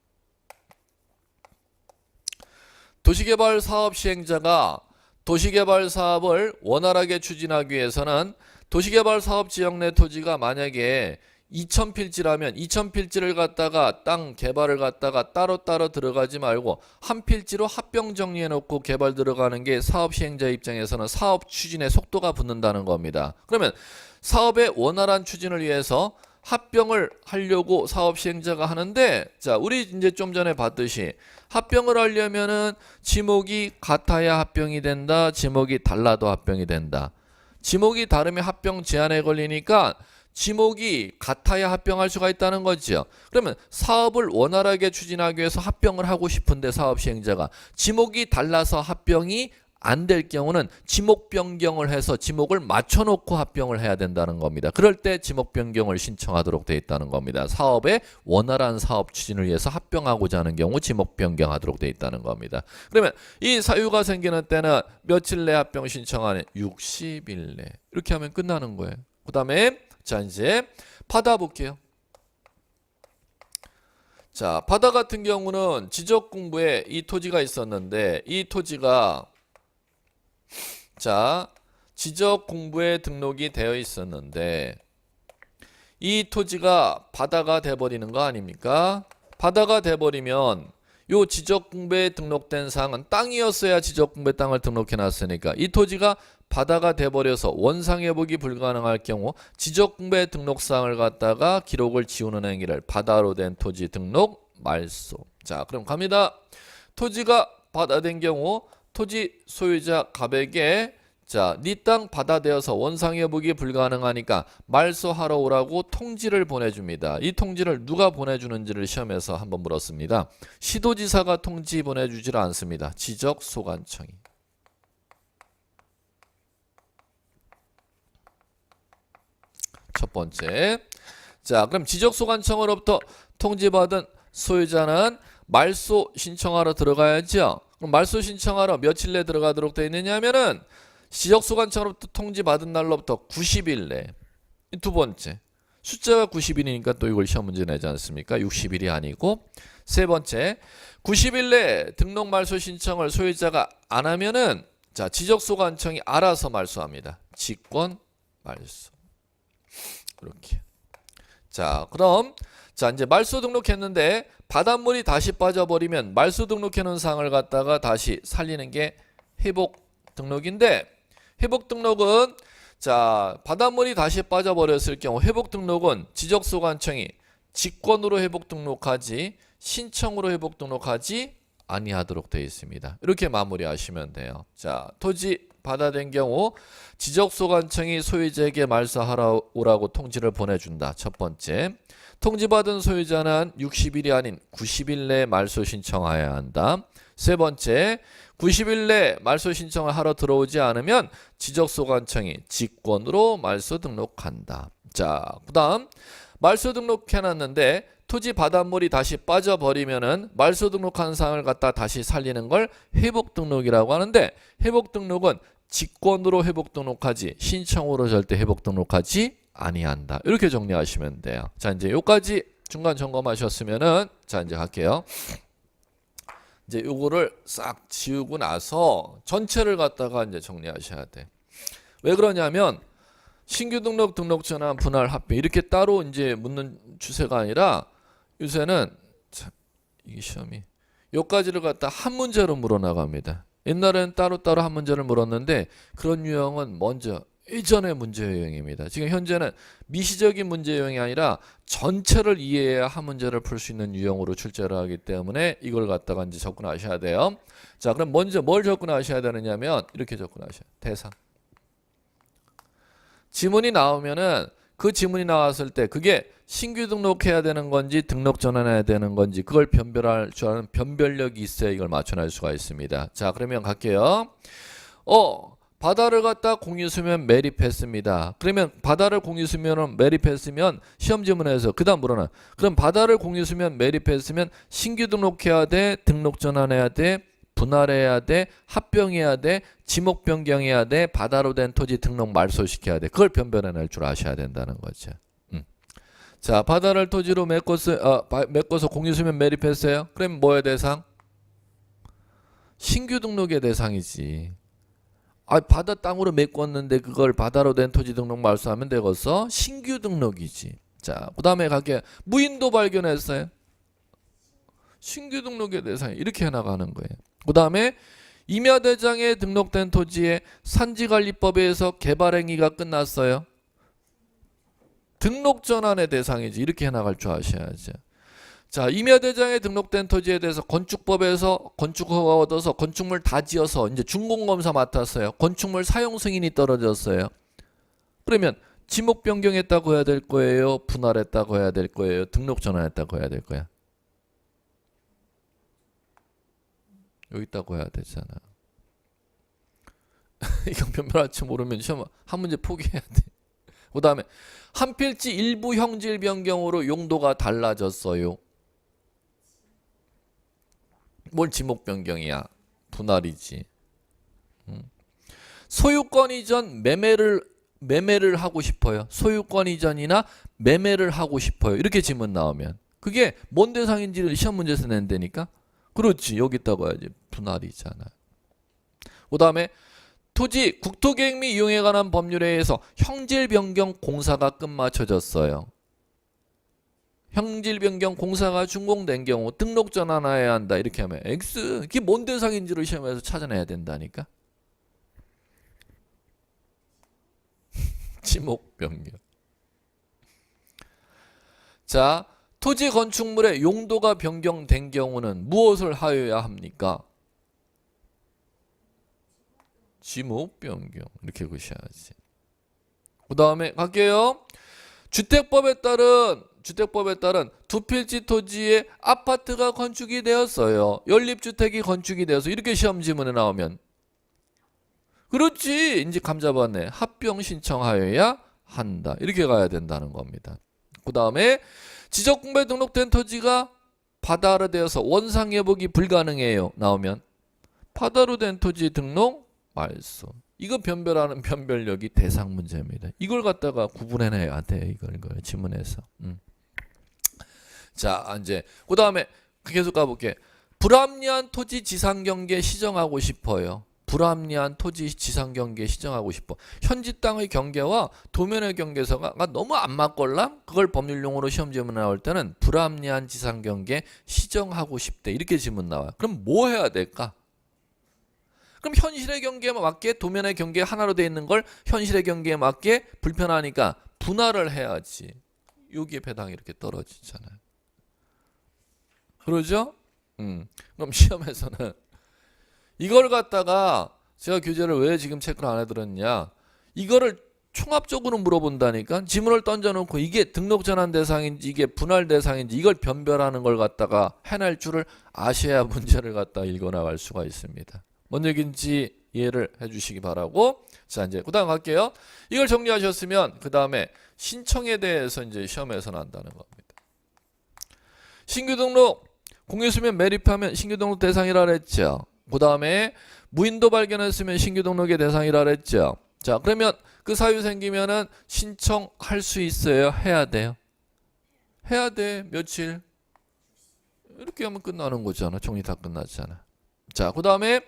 도시개발 사업 시행자가 도시개발 사업을 원활하게 추진하기 위해서는 도시개발 사업 지역 내 토지가 만약에 2000필지라면 2000필지를 갖다가 땅 개발을 갖다가 따로따로 들어가지 말고 한 필지로 합병 정리해 놓고 개발 들어가는 게 사업 시행자 입장에서는 사업 추진에 속도가 붙는다는 겁니다. 그러면 사업의 원활한 추진을 위해서 합병을 하려고 사업 시행자가 하는데 자, 우리 이제 좀 전에 봤듯이 합병을 하려면은 지목이 같아야 합병이 된다. 지목이 달라도 합병이 된다. 지목이 다르면 합병 제한에 걸리니까 지목이 같아야 합병할 수가 있다는 거죠. 그러면 사업을 원활하게 추진하기 위해서 합병을 하고 싶은데 사업 시행자가 지목이 달라서 합병이 안 될 경우는 지목 변경을 해서 지목을 맞춰놓고 합병을 해야 된다는 겁니다. 그럴 때 지목 변경을 신청하도록 되어 있다는 겁니다. 사업의 원활한 사업 추진을 위해서 합병하고자 하는 경우 지목 변경하도록 되어 있다는 겁니다. 그러면 이 사유가 생기는 때는 며칠 내 합병 신청하는 60일 내 이렇게 하면 끝나는 거예요. 그 다음에 자, 이제 바다 볼게요. 자, 바다 같은 경우는 지적공부에 이 토지가 있었는데 이 토지가 자, 지적공부에 등록이 되어 있었는데 이 토지가 바다가 돼버리는 거 아닙니까? 바다가 돼버리면 요 지적공부에 등록된 사항은 땅이었어야 지적공부에 땅을 등록해 놨으니까 이 토지가 바다가 돼버려서 원상회복이 불가능할 경우 지적공부에 등록사항을 갖다가 기록을 지우는 행위를 바다로 된 토지 등록 말소. 자, 그럼 갑니다. 토지가 바다 된 경우 토지 소유자 갑에게 자, 네 땅 바다 되어서 원상회복이 불가능하니까 말소하러 오라고 통지를 보내줍니다. 이 통지를 누가 보내주는지를 시험에서 한번 물었습니다. 시도지사가 통지 보내주질 않습니다. 지적소관청이. 첫 번째. 자, 그럼 지적소관청으로부터 통지받은 소유자는 말소 신청하러 들어가야죠. 그럼 말소 신청하러 며칠 내 들어가도록 되어 있느냐면은 지적소관청으로부터 통지받은 날로부터 90일 내. 두 번째. 숫자가 90일이니까 또 이걸 시험 문제 내지 않습니까? 60일이 아니고. 세 번째. 90일 내 등록 말소 신청을 소유자가 안 하면은 자, 지적소관청이 알아서 말소합니다. 직권 말소. 이렇게. 자, 그럼 자, 이제 말소 등록했는데 바닷물이 다시 빠져버리면 말소 등록해 놓은 사항을 갖다가 다시 살리는 게 회복 등록인데 회복 등록은 자, 바닷물이 다시 빠져버렸을 경우 회복 등록은 지적소관청이 직권으로 회복 등록하지 신청으로 회복 등록하지 아니하도록 되어 있습니다. 이렇게 마무리하시면 돼요. 자, 토지 받아된 경우 지적소관청이 소유자에게 말소하러 오라고 통지를 보내준다. 첫 번째. 통지받은 소유자는 60일이 아닌 90일 내에 말소 신청해야 한다. 세 번째. 90일 내에 말소 신청을 하러 들어오지 않으면 지적소관청이 직권으로 말소 등록한다. 자, 그 다음 말소 등록해놨는데 토지 바닷물이 다시 빠져버리면은 말소 등록한 사항을 갖다 다시 살리는 걸 회복 등록이라고 하는데 회복 등록은 직권으로 회복 등록하지 신청으로 절대 회복 등록하지 아니한다. 이렇게 정리하시면 돼요. 자, 이제 요까지 중간 점검하셨으면은 자, 이제 갈게요. 이제 요거를 싹 지우고 나서 전체를 갖다가 이제 정리하셔야 돼. 왜 그러냐면 신규 등록, 등록 전환, 분할, 합병 이렇게 따로 이제 묻는 추세가 아니라 요새는 참 이게 시험이 요까지를 갖다 한 문제로 물어나갑니다. 옛날에는 따로따로 한 문제를 물었는데 그런 유형은 먼저 예전의 문제 유형입니다. 지금 현재는 미시적인 문제 유형이 아니라 전체를 이해해야 한 문제를 풀 수 있는 유형으로 출제를 하기 때문에 이걸 갖다가 이제 접근하셔야 돼요. 자, 그럼 먼저 뭘 접근하셔야 되느냐면 이렇게 접근하셔야 돼요. 대상. 지문이 나오면은 그 지문이 나왔을 때 그게 신규 등록해야 되는 건지 등록 전환해야 되는 건지 그걸 변별할 줄 아는 변별력이 있어야 이걸 맞춰낼 수가 있습니다. 자, 그러면 갈게요. 바다를 갖다 공유수면 매립했습니다. 그러면 바다를 공유수면은 매립했으면 시험 지문에서 그 다음 물어나. 그럼 바다를 공유수면 매립했으면 신규 등록해야 돼, 등록 전환해야 돼, 분할해야 돼, 합병해야 돼, 지목 변경해야 돼, 바다로 된 토지 등록 말소시켜야 돼. 그걸 변별해낼 줄 아셔야 된다는 거죠. 자, 바다를 토지로 메꿔서 공유수면 매립했어요. 그럼 뭐의 대상? 신규 등록의 대상이지. 바다 땅으로 메꿨는데 그걸 바다로 된 토지 등록 말소하면 되겠어? 신규 등록이지. 자, 그 다음에 갈게. 무인도 발견했어요. 신규 등록의 대상이 이렇게 해나가는 거예요. 그 다음에 임야대장에 등록된 토지에 산지관리법에 의해서 개발행위가 끝났어요. 등록 전환의 대상이지. 이렇게 해나갈 줄 아셔야죠. 자, 임야대장에 등록된 토지에 대해서 건축법에서 건축허가 얻어서 건축물 다 지어서 이제 준공검사 맡았어요. 건축물 사용 승인이 떨어졌어요. 그러면 지목 변경했다고 해야 될 거예요? 분할했다고 해야 될 거예요? 등록 전환했다고 해야 될 거야? 여기 있다고 해야 되잖아. 이건 변별할지 모르면 시험 한 문제 포기해야 돼. 그 다음에 한 필지 일부 형질 변경으로 용도가 달라졌어요. 뭘 지목 변경이야? 분할이지. 소유권 이전 매매를 하고 싶어요. 소유권 이전이나 매매를 하고 싶어요. 이렇게 질문 나오면 그게 뭔 대상인지를 시험 문제에서 낸다니까. 그렇지. 여기 있다고 해야지. 분할이잖아. 그 다음에 토지 국토계획 및 이용에 관한 법률에 의해서 형질 변경 공사가 끝마쳐졌어요. 형질 변경 공사가 준공된 경우 등록 전환해야 한다. 이렇게 하면 X. 이게 뭔 대상인지를 시험에서 찾아내야 된다니까. 지목 변경. 자, 토지 건축물의 용도가 변경된 경우는 무엇을 하여야 합니까? 지목 변경. 이렇게 보셔야지. 그 다음에 갈게요. 주택법에 따른 두 필지 토지에 아파트가 건축이 되었어요. 연립주택이 건축이 되어서 이렇게 시험 지문에 나오면 그렇지. 이제 감 잡았네. 합병 신청하여야 한다. 이렇게 가야 된다는 겁니다. 그 다음에 지적공부에 등록된 토지가 바다로 되어서 원상회복이 불가능해요. 나오면 파다로 된 토지 등록 말소. 이거 변별하는 변별력이 대상 문제입니다. 이걸 갖다가 구분해내야 돼. 이걸 지문에서. 자, 이제 그 다음에 계속 가볼게. 불합리한 토지 지상 경계 시정하고 싶어요. 불합리한 토지 지상 경계 시정하고 싶어. 현지 땅의 경계와 도면의 경계서가 너무 안 맞걸랑? 그걸 법률용어로 시험 질문 나올 때는 불합리한 지상 경계 시정하고 싶대. 이렇게 질문 나와요. 그럼 뭐 해야 될까? 그럼 현실의 경계에 맞게 도면의 경계 하나로 되어 있는 걸 현실의 경계에 맞게 불편하니까 분할을 해야지. 여기에 배당이 이렇게 떨어지잖아요. 그러죠? 그럼 시험에서는 이걸 갖다가 제가 교재를 왜 지금 체크를 안 해드렸냐, 이거를 총합적으로 물어본다니까. 지문을 던져놓고 이게 등록 전환 대상인지 이게 분할 대상인지 이걸 변별하는 걸 갖다가 해낼 줄을 아셔야 문제를 갖다 읽어나갈 수가 있습니다. 뭔 얘기인지 이해를 해주시기 바라고. 자, 이제 그 다음 갈게요. 이걸 정리하셨으면 그 다음에 신청에 대해서 이제 시험에서 난다는 겁니다. 신규 등록 공유수면 매립하면 신규 등록 대상이라 그랬죠. 그 다음에 무인도 발견했으면 신규 등록의 대상이라 그랬죠. 자, 그러면 그 사유 생기면은 신청할 수 있어요? 해야 돼요? 해야 돼. 며칠? 이렇게 하면 끝나는 거잖아. 정리 다 끝났잖아. 자, 그 다음에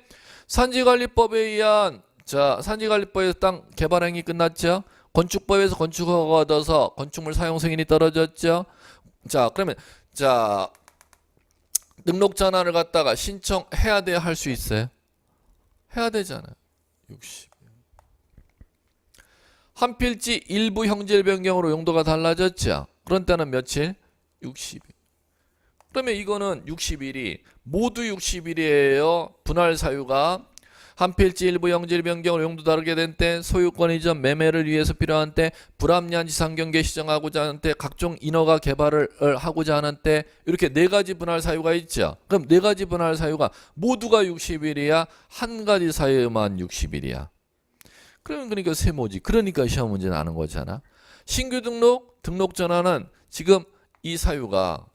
산지관리법에 의한, 자, 산지관리법에서 땅 개발행위 끝났죠. 건축법에서 건축허가 얻어서 건축물 사용 승인이 떨어졌죠. 자, 그러면 자, 등록 전환을 갖다가 신청해야 돼야 할 수 있어요? 해야 되잖아요. 60. 한 필지 일부 형질 변경으로 용도가 달라졌죠. 그런 때는 며칠? 60일. 그러면 이거는 60일이 모두 60일이에요. 분할 사유가 한 필지 일부 형질 변경으로 용도 다르게 된 때, 소유권 이전 매매를 위해서 필요한 때, 불합리한 지상 경계 시정하고자 하는 때, 각종 인허가 개발을 하고자 하는 때, 이렇게 네 가지 분할 사유가 있죠. 그럼 네 가지 분할 사유가 모두가 60일이야? 한 가지 사유만 60일이야? 그러면 그러니까 세모지. 그러니까 시험 문제 나는 거잖아. 신규 등록, 등록 전환은 지금 이 사유가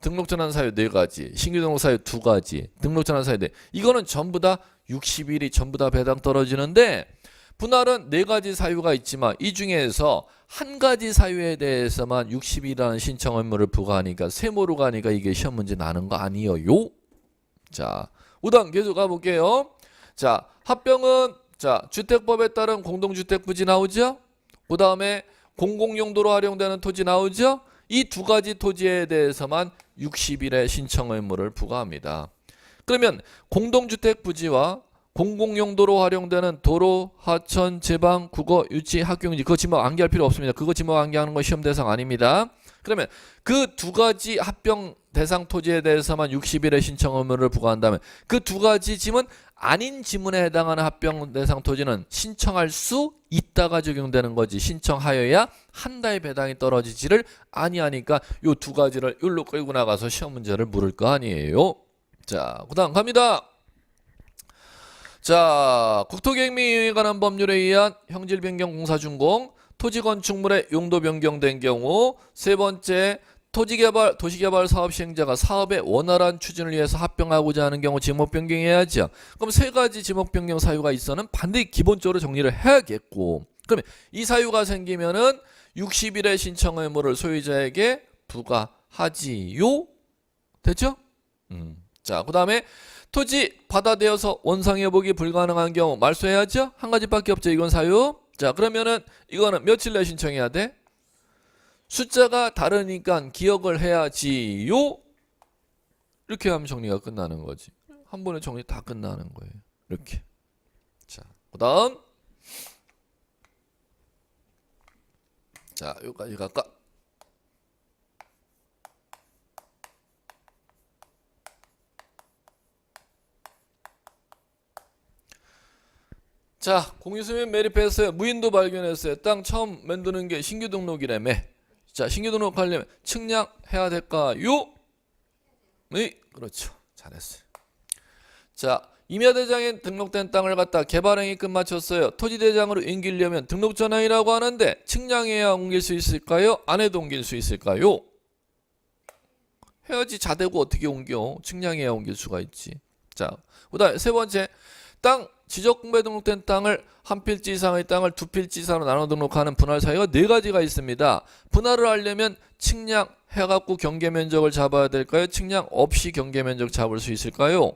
등록 전환 사유 4가지, 신규 등록 사유 2가지, 등록 전환 사유 4. 이거는 전부 다 60일이 전부 다 배당 떨어지는데, 분할은 4가지 사유가 있지만 이 중에서 한 가지 사유에 대해서만 60일이라는 신청 의무를 부과하니까 세모로 가니까 이게 시험 문제 나는 거 아니에요. 자, 우선 계속 가볼게요. 자, 합병은 자, 주택법에 따른 공동주택 부지 나오죠? 그 다음에 공공용도로 활용되는 토지 나오죠? 이 2가지 토지에 대해서만 60일의 신청 의무를 부과합니다. 그러면 공동주택 부지와 공공용도로 활용되는 도로, 하천, 제방, 국어, 유치, 학교용지, 그거 지목 암기할 필요 없습니다. 그거 지목 암기하는 건 시험 대상 아닙니다. 그러면 그 2가지 합병 대상 토지에 대해서만 60일의 신청 의무를 부과한다면 그 2가지 지문 아닌 지문에 해당하는 합병 대상 토지는 신청할 수 있다가 적용되는 거지. 신청하여야 한 달의 배당이 떨어지지를 아니하니까 요 2가지를 여기로 끌고 나가서 시험 문제를 물을 거 아니에요. 자, 그 다음 갑니다. 자, 국토계획명에 관한 법률에 의한 형질 변경 공사 준공, 토지 건축물의 용도 변경된 경우, 세 번째 토지개발, 도시개발 사업 시행자가 사업의 원활한 추진을 위해서 합병하고자 하는 경우 지목 변경해야죠. 그럼 3가지 지목 변경 사유가 있어는 반드시 기본적으로 정리를 해야겠고, 그러면 이 사유가 생기면은 60일의 신청 의무를 소유자에게 부과하지요. 됐죠? 자, 그 다음에 토지 받아대여서 원상 회복이 불가능한 경우 말소해야죠. 한 가지밖에 없죠. 이건 사유. 자, 그러면은 이거는 며칠 내에 신청해야 돼? 숫자가 다르니까 기억을 해야지요. 이렇게 하면 정리가 끝나는 거지. 한 번에 정리 다 끝나는 거예요. 이렇게. 자, 그 다음. 자, 여기까지 갈까? 자, 공유수면 매립했어요. 무인도 발견했어요. 땅 처음 만드는 게 신규 등록이라며. 자, 신규 등록하려면 측량해야 될까요? 네, 그렇죠. 잘했어요. 자, 임야대장에 등록된 땅을 갖다 개발행위 끝마쳤어요. 토지대장으로 옮기려면 등록전환이라고 하는데 측량해야 옮길 수 있을까요? 안 해도 옮길 수 있을까요? 해야지. 자대고 어떻게 옮겨? 측량해야 옮길 수가 있지. 자, 그다음에 세 번째, 땅 지적공부에 등록된 땅을 한 필지 이상의 땅을 두 필지 이상으로 나눠 등록하는 분할 사유가 네 가지가 있습니다. 분할을 하려면 측량 해갖고 경계 면적을 잡아야 될까요? 측량 없이 경계 면적 잡을 수 있을까요?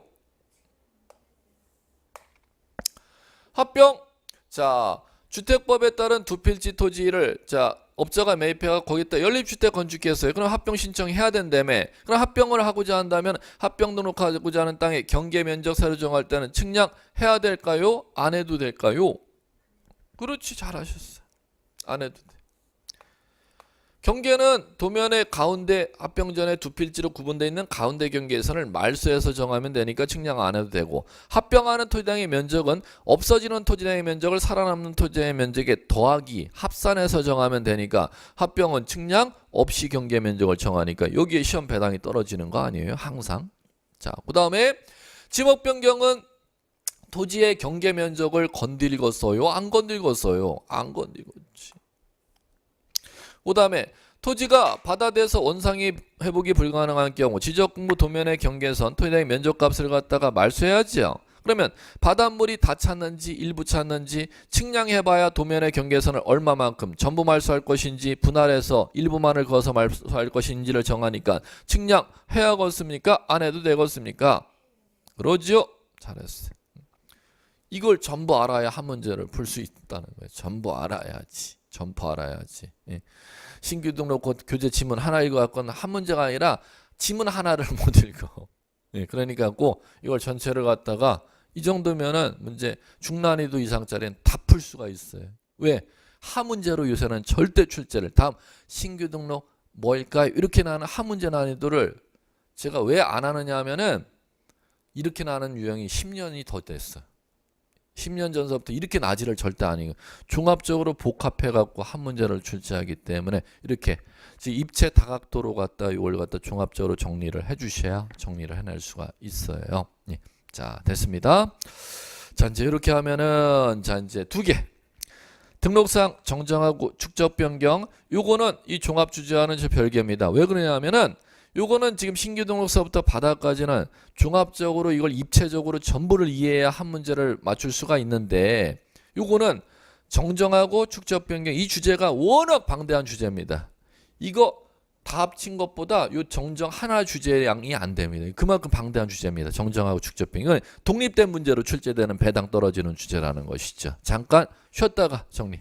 합병. 자, 주택법에 따른 두 필지 토지를 자 업자가 매입해가 거기다 연립주택 건축했어요. 그럼 합병 신청해야 된다며. 그럼 합병을 하고자 한다면 합병 등록하고자 하는 땅의 경계 면적 세로 정할 때는 측량해야 될까요? 안 해도 될까요? 그렇지, 잘하셨어요. 안 해도 돼. 경계는 도면의 가운데 합병전에 두 필지로 구분되어 있는 가운데 경계선을 말소해서 정하면 되니까 측량 안 해도 되고, 합병하는 토지당의 면적은 없어지는 토지당의 면적을 살아남는 토지당의 면적에 더하기 합산해서 정하면 되니까 합병은 측량 없이 경계 면적을 정하니까 여기에 시험 배당이 떨어지는 거 아니에요? 항상. 자, 그 다음에 지목 변경은 토지의 경계 면적을 건드리겠어요? 안 건드리겠어요? 안 건드리겠지. 그 다음에 토지가 바다대에서 원상이 회복이 불가능한 경우 지적공부 도면의 경계선 토지의 면적값을 갖다가 말소해야지요. 그러면 바닷물이 다 찼는지 일부 찼는지 측량해봐야 도면의 경계선을 얼마만큼 전부 말소할 것인지 분할해서 일부만을 그어서 말소할 것인지를 정하니까 측량해야겠습니까? 안 해도 되겠습니까? 그러지요? 잘했어요. 이걸 전부 알아야 한 문제를 풀 수 있다는 거예요. 전부 알아야지. 전부 알아야지. 예. 신규 등록 교재 지문 하나 읽어갖고는 한 문제가 아니라 지문 하나를 못 읽어. 예. 그러니까 꼭 이걸 전체를 갖다가 이 정도면은 문제 중난이도 이상짜리는 다 풀 수가 있어요. 왜? 하 문제로 요새는 절대 출제를 다음 신규 등록 뭘까요? 이렇게 나는 하 문제 난이도를 제가 왜 안 하느냐 하면은 이렇게 나는 유형이 10년이 더 됐어요. 10년 전서부터 이렇게 나지를 절대 아니고 종합적으로 복합해갖고 한 문제를 출제하기 때문에 이렇게 입체 다각도로 갖다 이걸 갖다 종합적으로 정리를 해주셔야 정리를 해낼 수가 있어요. 예. 자, 됐습니다. 자, 이제 이렇게 하면은 자 이제 두 개. 등록상 정정하고 축적 변경. 요거는 이 종합 주제와는 저 별개입니다. 왜 그러냐면은 요거는 지금 신규 등록서부터 바닥까지는 종합적으로 이걸 입체적으로 전부를 이해해야 한 문제를 맞출 수가 있는데 요거는 정정하고 축적 변경 이 주제가 워낙 방대한 주제입니다. 이거 다 합친 것보다 요 정정 하나 주제량이 안 됩니다. 그만큼 방대한 주제입니다. 정정하고 축적 변경은 독립된 문제로 출제되는 배당 떨어지는 주제라는 것이죠. 잠깐 쉬었다가 정리.